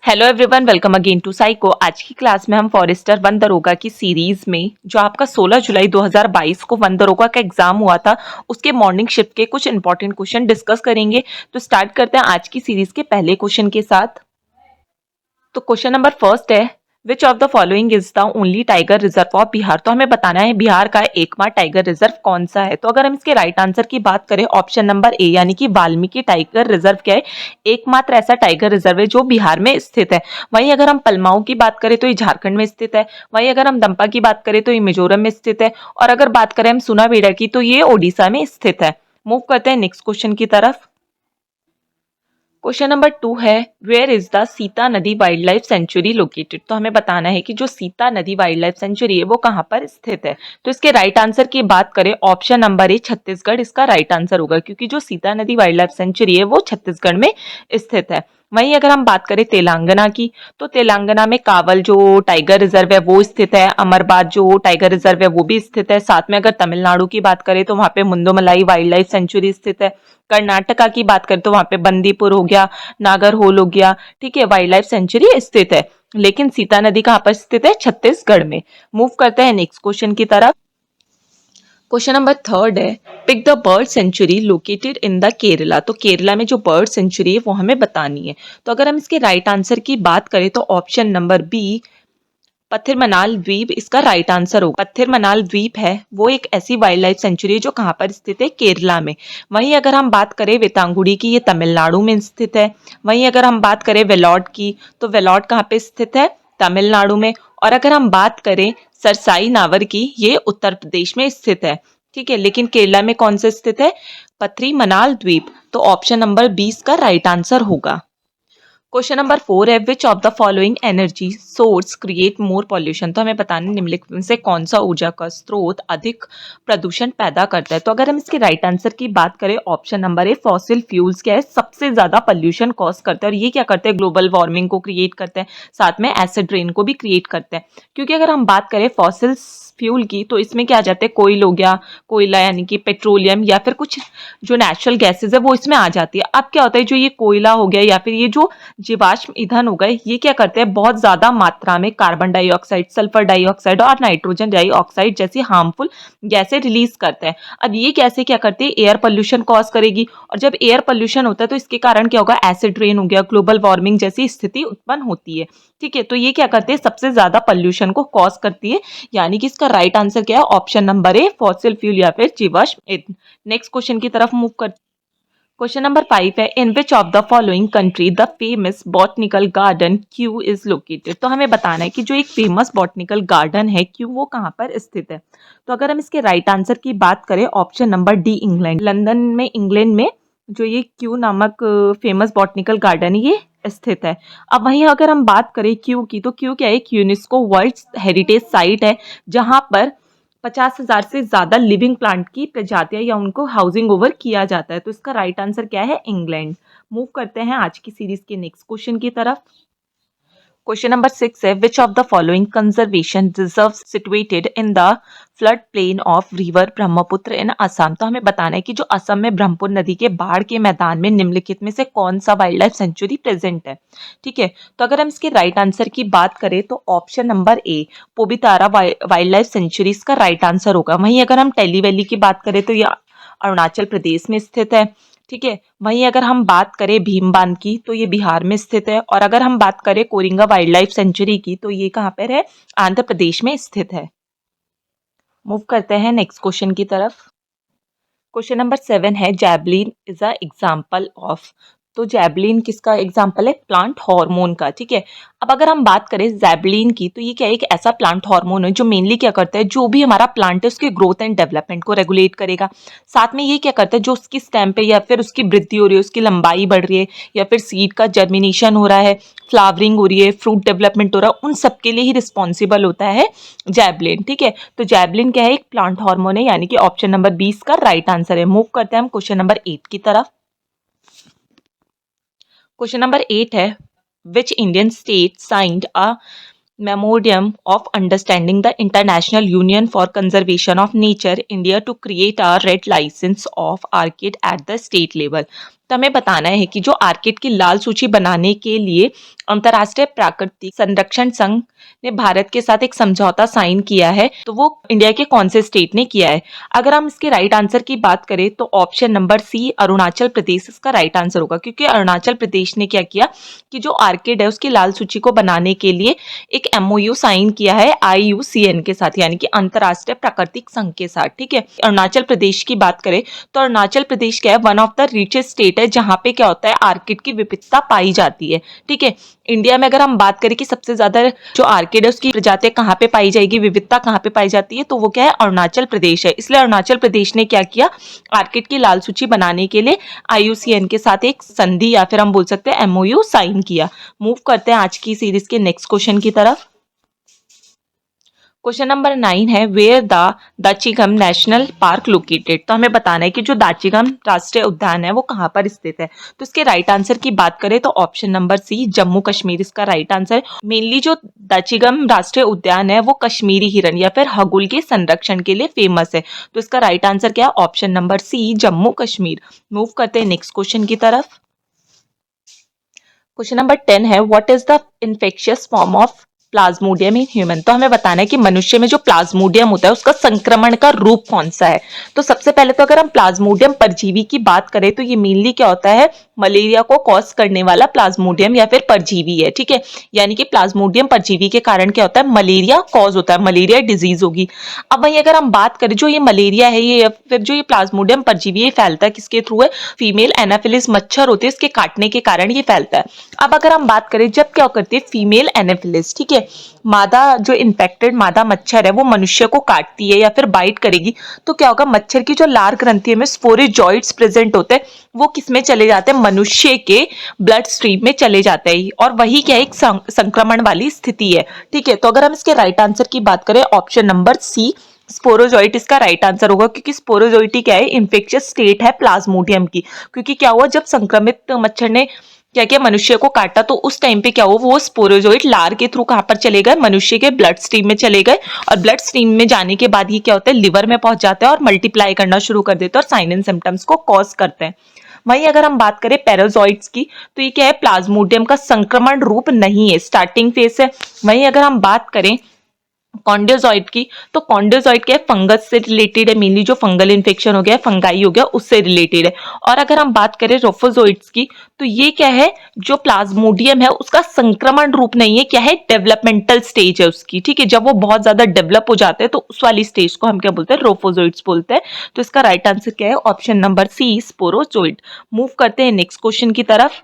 Hello everyone, welcome again to psycho. आज की class में हम फॉरेस्टर वन दरोगा की सीरीज में जो आपका 16 जुलाई 2022 को वन दरोगा का एग्जाम हुआ था उसके मॉर्निंग शिफ्ट के कुछ इंपॉर्टेंट क्वेश्चन डिस्कस करेंगे। तो स्टार्ट करते हैं आज की सीरीज के पहले क्वेश्चन के साथ। तो क्वेश्चन नंबर फर्स्ट है, which of the following is the only tiger reserve of Bihar. तो हमें बताना है बिहार का एकमात्र टाइगर रिजर्व कौन सा है। तो अगर हम इसके राइट आंसर की बात करें, ऑप्शन नंबर ए यानी कि वाल्मीकि टाइगर रिजर्व क्या है, एकमात्र ऐसा टाइगर रिजर्व है जो बिहार में स्थित है। वहीं अगर हम पलमाऊ की बात करें तो ये झारखंड में स्थित है। वहीं अगर हम दंपा की बात करें तो ये मिजोरम में स्थित है। और अगर बात करें हम सुनावेड़ा की तो ये ओडिशा में स्थित है। मूव करते हैं नेक्स्ट क्वेश्चन की तरफ। क्वेश्चन नंबर 2 है, वेयर इज द सीता नदी वाइल्ड लाइफ सेंचुरी लोकेटेड। तो हमें बताना है कि जो सीता नदी वाइल्ड लाइफ सेंचुरी है वो कहाँ पर स्थित है। तो इसके राइट आंसर की बात करें, ऑप्शन नंबर ए छत्तीसगढ़ इसका राइट आंसर होगा, क्योंकि जो सीता नदी वाइल्ड लाइफ सेंचुरी है वो छत्तीसगढ़ में स्थित है। वहीं अगर हम बात करें तेलंगाना की, तो तेलंगाना में कावल जो टाइगर रिजर्व है वो स्थित है। अमरबाद जो टाइगर रिजर्व है वो भी स्थित है। साथ में अगर तमिलनाडु की बात करें तो वहां पे मुंदुमलाई वाइल्ड लाइफ सेंचुरी स्थित है। कर्नाटका की बात करें तो वहां पे बंदीपुर हो गया, नागरहोल हो गया, ठीक है, वाइल्ड लाइफ सेंचुरी स्थित है। लेकिन सीता नदी कहाँ पर स्थित है, छत्तीसगढ़ में। मूव करते हैं नेक्स्ट क्वेश्चन की तरफ। क्वेश्चन नंबर थर्ड है, pick the bird sanctuary located in the Kerala. तो केरला में जो बर्ड सेंचुरी है वो हमें बतानी है। तो अगर हम इसके राइट आंसर की बात करें तो ऑप्शन नंबर बी पथिरमनाल द्वीप इसका राइट आंसर होगा। पथिरमनाल द्वीप है वो एक ऐसी वाइल्ड लाइफ सेंचुरी है जो कहाँ पर स्थित है, केरला में। वहीं अगर हम बात करें वेतांगुड़ी की, ये तमिलनाडु में स्थित है। वहीं अगर हम बात करें वेलोड की, तो वेलोड कहाँ पे स्थित है, तमिलनाडु में। और अगर हम बात करें सरसाई नावर की, ये उत्तर प्रदेश में स्थित है, ठीक है। लेकिन केरला में कौन से स्थित है, पथरीमनाल द्वीप। तो ऑप्शन नंबर 20 का राइट आंसर होगा। क्वेश्चन नंबर 4 है, which of the following energy source create more pollution. तो हमें बताना है निम्नलिखित में से कौन सा ऊर्जा का स्रोत अधिक प्रदूषण पैदा करता है। तो अगर हम इसके राइट आंसर की बात करें, ऑप्शन नंबर ए फॉसिल फ्यूल्स क्या है, सबसे ज्यादा पॉल्यूशन कॉज करते हैं। और ये क्या करते हैं, ग्लोबल वार्मिंग को क्रिएट करते हैं, साथ में एसिड रेन को भी क्रिएट करते हैं। क्योंकि अगर हम बात करें फॉसिल फ्यूल की, तो इसमें क्या आ जाते हैं, कोयल हो गया, कोयला यानी कि पेट्रोलियम, या फिर कुछ जो नेचुरल गैसेज है वो इसमें आ जाती है। अब क्या होता है, जो ये कोयला हो गया या फिर ये जो जीवाश्म ईंधन हो गए, ये क्या करते हैं, बहुत ज्यादा मात्रा में कार्बन डाइऑक्साइड, सल्फर डाइऑक्साइड और नाइट्रोजन डाइऑक्साइड जैसी हार्मफुल गैसें रिलीज करते हैं। अब ये गैसें क्या करती है, एयर पोल्यूशन कॉज करेगी। और जब एयर पोल्यूशन होता है तो इसके कारण क्या होगा, एसिड रेन हो गया, ग्लोबल वार्मिंग जैसी स्थिति उत्पन्न होती है, ठीक है। तो ये क्या करते हैं, सबसे ज्यादा पोल्यूशन को कॉज करती है। यानी कि इसका राइट आंसर क्या है, ऑप्शन नंबर ए फॉसिल फ्यूल या फिर जीवाश्म ईंधन। नेक्स्ट क्वेश्चन की तरफ मूव कर। क्वेश्चन नंबर 5 है, in which of the following country the famous botanical garden Kew is located. तो हमें बताना है कि जो एक फेमस बॉटनिकल गार्डन है क्यू, वो कहाँ पर स्थित है। तो अगर हम इसके राइट आंसर की बात करें, option number D England, London में, इंग्लैंड में जो ये क्यू नामक फेमस बॉटनिकल गार्डन है ये स्थित है। अब वहीं अगर हम बात करें क्यू की, तो क्यू क्या है, एक यूनेस्को वर्ल्ड हेरिटेज साइट है जहां पर 50,000 से ज्यादा लिविंग प्लांट की प्रजातियां या उनको हाउसिंग ओवर किया जाता है। तो इसका राइट आंसर क्या है, इंग्लैंड। मूव करते हैं आज की सीरीज के नेक्स्ट क्वेश्चन की तरफ। क्वेश्चन नंबर 6 है, which of the following conservation reserve situated in the flood plain of river Brahmaputra in Assam. तो हमें बताना है कि जो असम में ब्रह्मपुत्र नदी के बाढ़ के मैदान में निम्नलिखित में से कौन सा वाइल्ड लाइफ सेंचुरी प्रेजेंट है, ठीक है। तो अगर हम इसके राइट आंसर की बात करें तो option number A Pobitora wildlife sanctuary इसका राइट आंसर होगा। वहीं अगर हम टेली वैली की बात करें तो यह अरुणाचल प्रदेश में स्थित है, ठीक है। वहीं अगर हम बात करें भीमबांध की तो ये बिहार में स्थित है। और अगर हम बात करें कोरिंगा वाइल्ड लाइफ सेंचुरी की तो ये कहाँ पर है, आंध्र प्रदेश में स्थित है। मूव करते हैं नेक्स्ट क्वेश्चन की तरफ। क्वेश्चन नंबर 7 है, javelin is a example of. तो जैवलिन किसका एग्जाम्पल है, प्लांट हार्मोन का, ठीक है। अब अगर हम बात करें जैवलिन की, तो ये क्या है, एक ऐसा प्लांट हार्मोन है जो मेनली क्या करता है, जो भी हमारा प्लांट है उसके ग्रोथ एंड डेवलपमेंट को रेगुलेट करेगा। साथ में ये क्या करता है, जो उसकी स्टेम पे या फिर उसकी वृद्धि हो रही है, उसकी लंबाई बढ़ रही है, या फिर सीड का जर्मिनेशन हो रहा है, फ्लावरिंग हो रही है, फ्रूट डेवलपमेंट हो रहा है, उन सबके लिए ही रिस्पॉन्सिबल होता है जैवलिन, ठीक है। तो जैवलिन क्या है, एक प्लांट हार्मोन है, यानी कि ऑप्शन नंबर 20 का राइट आंसर है। मूव करते हैं हम क्वेश्चन नंबर 8 की तरफ। क्वेश्चन नंबर 8 है, which Indian state signed a memorandum of understanding the International Union for Conservation of Nature India to create a red license of orchid at the state level। तो हमें बताना है कि जो orchid की लाल सूची बनाने के लिए अंतर्राष्ट्रीय प्राकृतिक संरक्षण संघ ने भारत के साथ एक समझौता साइन किया है, तो वो इंडिया के कौन से स्टेट ने किया है। अगर हम इसके राइट आंसर की बात करें तो ऑप्शन नंबर सी अरुणाचल प्रदेश इसका राइट आंसर होगा, क्योंकि अरुणाचल प्रदेश ने क्या किया कि जो आर्किड है उसकी लाल सूची को बनाने के लिए एक एमओयू साइन किया है IUCN के साथ, यानी कि अंतर्राष्ट्रीय प्राकृतिक संघ के साथ। ठीक है, अरुणाचल प्रदेश की बात करें तो अरुणाचल प्रदेश क्या है, one of the richest state है जहां पे क्या होता है आर्किड की विविधता पाई जाती है। ठीक है, इंडिया में अगर हम बात करें कि सबसे ज्यादा जो आर्किड है उसकी प्रजातियां कहाँ पे पाई जाएगी, विविधता कहाँ पे पाई जाती है, तो वो क्या है अरुणाचल प्रदेश है। इसलिए अरुणाचल प्रदेश ने क्या किया, आर्किड की लाल सूची बनाने के लिए IUCN के साथ एक संधि या फिर हम बोल सकते हैं MOU साइन किया। मूव करते हैं आज की सीरीज के नेक्स्ट क्वेश्चन की तरफ। क्वेश्चन नंबर 9 है where the Dachigam national park located. तो हमें बताना है कि जो दाचिगम राष्ट्रीय उद्यान है वो कहाँ पर स्थित है। तो इसके राइट आंसर की बात करें तो option number C Jammu Kashmir इसका राइट आंसर है। मेनली जो दाचिगम राष्ट्रीय उद्यान है वो कश्मीरी हिरन या फिर हगुल के संरक्षण के लिए फेमस है। तो इसका राइट आंसर क्या है, option number C Jammu Kashmir. Move करते हैं नेक्स्ट क्वेश्चन की तरफ। क्वेश्चन नंबर 10 है what is the infectious form of Plasmodium in human. तो हमें बताना है कि मनुष्य में जो प्लाज्मोडियम होता है उसका संक्रमण का रूप कौन सा है। तो सबसे पहले तो अगर हम प्लाज्मोडियम परजीवी की बात करें तो ये मेनली क्या होता है, मलेरिया को कॉज करने वाला प्लाज्मोडियम या फिर परजीवी है। ठीक है, यानी कि प्लाज्मोडियम परजीवी के कारण क्या होता है, मलेरिया कॉज होता है, मलेरिया डिजीज होगी। अब वहीं अगर हम बात करें जो ये मलेरिया है ये फिर जो ये प्लाज्मोडियम परजीवी फैलता है किसके थ्रू है, फीमेल एनाफिलिस मच्छर होते हैं इसके काटने के कारण ये फैलता है। अब अगर हम बात करें जब क्या करती है फीमेल एनाफिलिस, ठीक है, मादा जो इन्फेक्टेड मादा मच्छर है वो मनुष्य को काटती है या फिर बाइट करेगी, तो क्या होगा, मच्छर की जो लार ग्रंथि में स्पोरोजॉइट्स प्रेजेंट होते हैं वो किसमें चले जाते हैं, मनुष्य के ब्लड स्ट्रीम में चले जाते हैं, और वही क्या एक संक्रमण वाली स्थिति है। ठीक है, तो अगर हम इसके राइट आंसर की बात करें ऑप्शन नंबर सी स्पोरोजॉइट इसका राइट आंसर होगा, क्योंकि स्पोरोजॉइट क्या है, इन्फेक्शियस स्टेट है प्लाज्मोडियम की। क्योंकि क्या हुआ, जब संक्रमित मच्छर ने क्या क्या मनुष्य को काटा तो उस टाइम पे क्या हुआ, वो स्पोरोजॉइट लार के थ्रू कहां पर चले गए, मनुष्य के ब्लड स्ट्रीम में चले गए, और ब्लड स्ट्रीम में जाने के बाद ये क्या होता है, लिवर में पहुंच जाता है और मल्टीप्लाई करना शुरू कर देते हैं और साइन एंड सिम्टम्स को कॉज करते हैं। वहीं अगर हम बात करें पैराजॉइट्स की तो ये क्या है, प्लाज्मोडियम का संक्रमण रूप नहीं है, स्टार्टिंग फेज है। वहीं अगर हम बात करें कॉन्ड्योजॉइट की तो कॉन्ड्योजॉइट क्या है, फंगस से रिलेटेड है, मेनली जो फंगल इन्फेक्शन हो गया, फंगाई हो गया, उससे रिलेटेड है। और अगर हम बात करें रोफोजोइट्स की तो ये क्या है, जो प्लाज्मोडियम है उसका संक्रमण रूप नहीं है, क्या है, डेवलपमेंटल स्टेज है उसकी। ठीक है, जब वो बहुत ज्यादा डेवलप हो जाते हैं तो उस वाली स्टेज को हम क्या बोलते हैं, रोफोजोइट्स बोलते हैं। तो इसका राइट आंसर क्या है, option number C sporozoite. Move करते हैं नेक्स्ट क्वेश्चन की तरफ।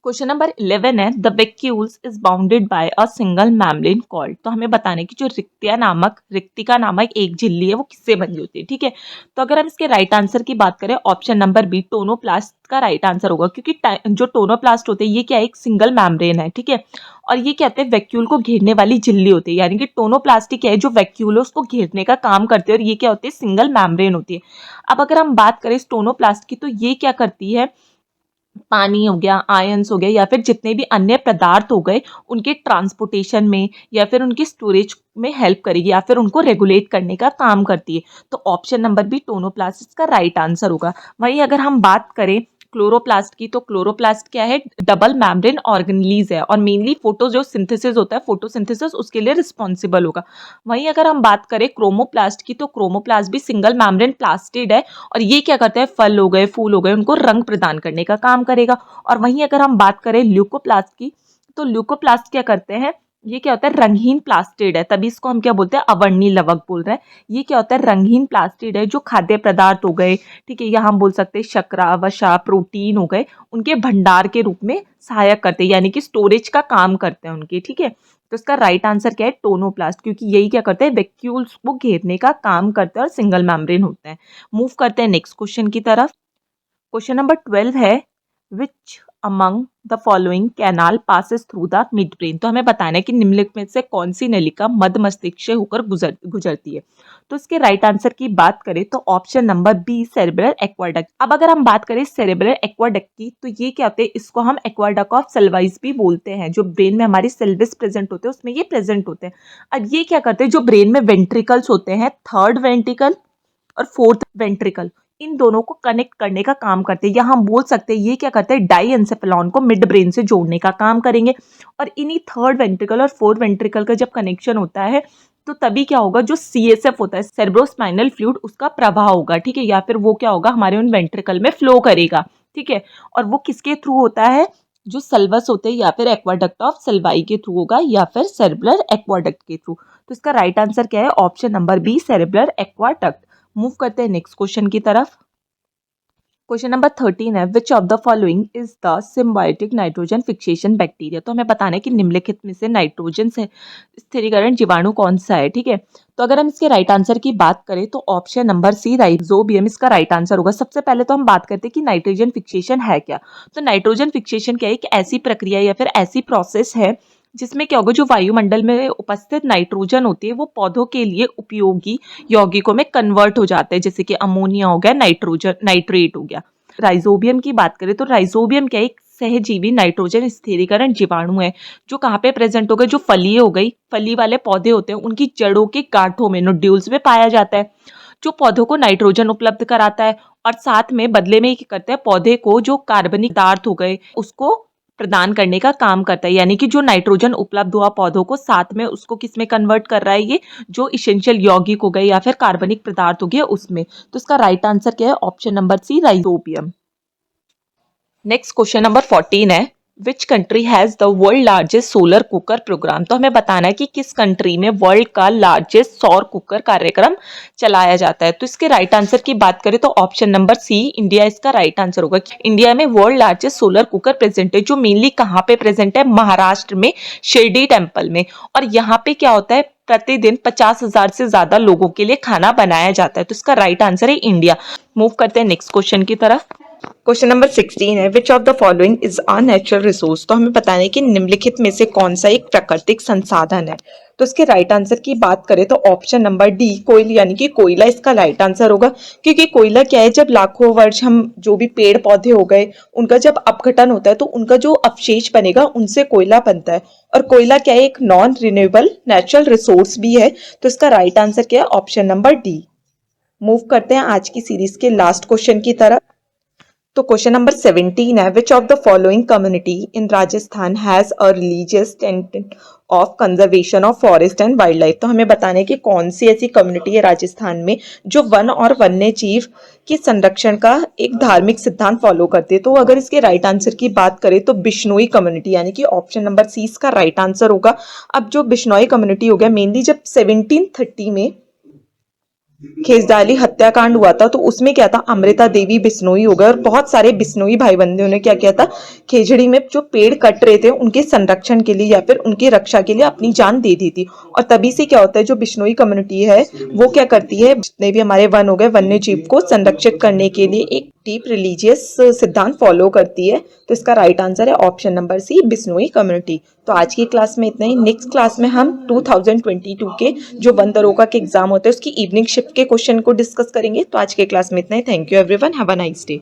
क्वेश्चन नंबर 11 है the vacuoles is bounded by a single membrane called. तो हमें बताना है कि जो रिक्तिका नामक एक झिल्ली है वो किससे बनी होती है। ठीक है, तो अगर हम इसके राइट आंसर की बात करें ऑप्शन नंबर बी टोनोप्लास्ट का राइट आंसर होगा, क्योंकि जो टोनोप्लास्ट होते हैं ये क्या है, एक सिंगल मैम्ब्रेन है। ठीक है, और ये कहते हैं वैक्यूल को घेरने वाली झिल्ली होती है, यानी कि टोनोप्लास्ट क्या है, जो वैक्यूल है उसको घेरने का काम करते हैं, और ये क्या होती है, सिंगल मैम्ब्रेन होती है। अब अगर हम बात करें टोनोप्लास्ट की तो ये क्या करती है, पानी हो गया, आयंस हो गया, या फिर जितने भी अन्य पदार्थ हो गए उनके ट्रांसपोर्टेशन में या फिर उनकी स्टोरेज में हेल्प करेगी या फिर उनको रेगुलेट करने का काम करती है। तो ऑप्शन नंबर बी टोनोप्लास्ट का राइट आंसर होगा। वहीं अगर हम बात करें क्लोरोप्लास्ट की तो क्लोरोप्लास्ट क्या है, डबल मैम्ब्रेन ऑर्गेनेलीज है, और मेनली फोटो जो सिंथेसिस होता है, फोटोसिंथेसिस उसके लिए रिस्पॉन्सिबल होगा। वहीं अगर हम बात करें क्रोमोप्लास्ट की तो क्रोमोप्लास्ट भी सिंगल मैम्ब्रेन प्लास्टिड है, और ये क्या करता है, फल हो गए, फूल हो गए, उनको रंग प्रदान करने का काम करेगा। और वहीं अगर हम बात करें ल्यूकोप्लास्ट की तो ल्यूकोप्लास्ट क्या करते हैं, ये क्या होता है, रंगहीन प्लास्टिड है, तभी इसको हम क्या बोलते हैं, अवर्णीय लवक बोल रहे हैं। ये क्या होता है, रंगहीन प्लास्टिड है, जो खाद्य पदार्थ हो गए, ठीक है, या हम बोल सकते हैं शर्करा, वसा, प्रोटीन हो गए, उनके भंडार के रूप में सहायक करते हैं, यानी कि स्टोरेज का काम करते हैं उनके। ठीक है, तो इसका राइट आंसर क्या है, टोनोप्लास्ट, क्योंकि यही क्या करते हैं, वैक्यूल्स को घेरने का काम करते हैं और सिंगल मैम्ब्रेन होते हैं। मूव करते हैं नेक्स्ट क्वेश्चन की तरफ। क्वेश्चन नंबर 12 है which among the following canal passes through the mid brain. तो हमें बताना है कि निम्नलिखित में से कौन सी नलिका मध्य मस्तिष्क से होकर गुजरती है। तो इसके राइट आंसर की बात करें तो option number B cerebral aqueduct. अब अगर हम बात करें सेरेब्रल एक्वाडक्ट की तो ये क्या होते हैं, इसको हम एक्वाडक्ट ऑफ सेल्वाइस भी बोलते हैं। जो ब्रेन में हमारी सेल्विस प्रेजेंट होते हैं उसमें ये प्रेजेंट होते हैं। अब ये क्या करते हैं, जो ब्रेन में वेंट्रिकल्स होते हैं, थर्ड वेंट्रिकल और फोर्थ वेंट्रिकल, इन दोनों को कनेक्ट करने का काम करते हैं, या हम बोल सकते हैं ये क्या करते हैं, डाईएन्सेफेलॉन को मिड ब्रेन से जोड़ने का काम करेंगे। और इन्हीं थर्ड वेंट्रिकल और फोर्थ वेंट्रिकल का जब कनेक्शन होता है तो तभी क्या होगा, जो CSF होता है सेरेब्रोस्पाइनल फ्लूइड, उसका प्रवाह होगा, ठीक है, या फिर वो क्या होगा हमारे उन वेंट्रिकल में फ्लो करेगा, ठीक है। और वो किसके थ्रू होता है, जो सल्वस होते हैं या फिर एक्वाडक्ट ऑफ सल्वाई के थ्रू होगा, या फिर सेरेब्रल एक्वाडक्ट के थ्रू। तो इसका राइट आंसर क्या है, option number B, cerebral aqueduct. Move करते हैं नेक्स्ट क्वेश्चन की तरफ। क्वेश्चन नंबर 13 है, which of the following is the symbiotic nitrogen fixation bacteria. तो हमें बताना है कि निम्नलिखित में से नाइट्रोजन से स्थिरीकरण जीवाणु कौन सा है, ठीक है। तो अगर हम इसके राइट आंसर की बात करें तो ऑप्शन नंबर सी, राइजोबियम, इसका राइट आंसर होगा। सबसे पहले तो हम बात करते हैं कि नाइट्रोजन फिक्सेशन है क्या। तो नाइट्रोजन फिक्सेशन क्या है, एक ऐसी प्रक्रिया या फिर ऐसी प्रोसेस है जिसमें क्या होगा, जो वायुमंडल में उपस्थित नाइट्रोजन होती है वो पौधों के लिए उपयोगी यौगिकों में कन्वर्ट हो जाते हैं, जैसे कि अमोनिया हो गया, नाइट्रोजन नाइट्रेट हो गया। राइजोबियम की बात करें तो राइजोबियम क्या, एक सहजीवी नाइट्रोजन स्थिरीकरण जीवाणु है जो कहाँ पे प्रेजेंट हो गए, जो फली हो गई, फली वाले पौधे होते हैं उनकी जड़ों के गांठों में, नोड्यूल्स में पाया जाता है, जो पौधों को नाइट्रोजन उपलब्ध कराता है। और साथ में बदले में क्या करता है, पौधे को जो कार्बनिक पदार्थ हो गए उसको प्रदान करने का काम करता है, यानी कि जो नाइट्रोजन उपलब्ध हुआ पौधों को, साथ में उसको किस में कन्वर्ट कर रहा है, ये जो इसेंशियल यौगिक हो गए या फिर कार्बनिक पदार्थ हो गया उसमें। तो इसका राइट आंसर क्या है, option number C, rhizobium. Next question number 14 है, which country has the world largest solar cooker program. तो हमें बताना है कि किस कंट्री में वर्ल्ड का लार्जेस्ट सौर कुकर कार्यक्रम चलाया जाता है। तो इसके राइट आंसर की बात करें तो ऑप्शन नंबर सी, इंडिया, इसका राइट आंसर होगा। इंडिया में world largest solar cooker present है, जो मेनली कहाँ पे प्रेजेंट है, महाराष्ट्र में शिरडी टेम्पल में। और यहाँ पे क्या होता है, प्रतिदिन 50,000 से ज्यादा लोगों के लिए खाना बनाया जाता है। तो इसका राइट आंसर है इंडिया। मूव करते हैं नेक्स्ट क्वेश्चन की तरफ। क्वेश्चन नंबर 16 है, which of the following is a natural resource. तो हमें बताना है कि निम्नलिखित में से कौन सा एक प्राकृतिक संसाधन है। तो इसके राइट आंसर की बात करें तो ऑप्शन नंबर डी, कोयला, यानी कि कोयला इसका राइट आंसर होगा। क्योंकि कोयला क्या है, जब लाखों वर्ष हम जो भी पेड़ पौधे हो गए उनका जब अपघटन होता है तो उनका जो अवशेष बनेगा उनसे कोयला बनता है। और कोयला क्या है, एक नॉन रिन्यूएबल नेचुरल रिसोर्स भी है। तो इसका राइट आंसर क्या है, ऑप्शन नंबर डी। मूव करते हैं आज की सीरीज के लास्ट क्वेश्चन की तरफ। तो क्वेश्चन नंबर 17 है, which of the following community in Rajasthan has a religious tent of conservation of forest and wild life. तो हमें बताने की कौन सी ऐसी कम्युनिटी है राजस्थान में जो वन और वन्य जीव के संरक्षण का एक धार्मिक सिद्धांत फॉलो करती है। तो अगर इसके राइट आंसर की बात करें तो बिश्नोई कम्युनिटी, यानी कि ऑप्शन नंबर सी इसका राइट आंसर होगा। अब जो बिश्नोई कम्युनिटी हो गया, मेनली जब 1730 में खेजडाली हत्याकांड हुआ था तो उसमें क्या था, अमृता देवी बिश्नोई हो गए और बहुत सारे बिश्नोई भाई बंधुओं ने क्या किया था, खेजड़ी में जो पेड़ कट रहे थे उनके संरक्षण के लिए या फिर उनकी रक्षा के लिए अपनी जान दे दी थी। और तभी से क्या होता है, जो बिश्नोई कम्युनिटी है वो क्या करती है, जितने भी हमारे वन हो गए, वन्य जीव को संरक्षित करने के लिए एक डीप रिलीजियस सिद्धांत फॉलो करती है। तो इसका राइट आंसर है option number C, Bishnoi community. तो आज की क्लास में इतना ही। नेक्स्ट क्लास में हम 2022 के जो वन दरोगा के एग्जाम होते हैं उसकी इवनिंग शिफ्ट के क्वेश्चन को डिस्कस करेंगे। तो आज के क्लास में इतना ही। Thank you everyone, have a nice day.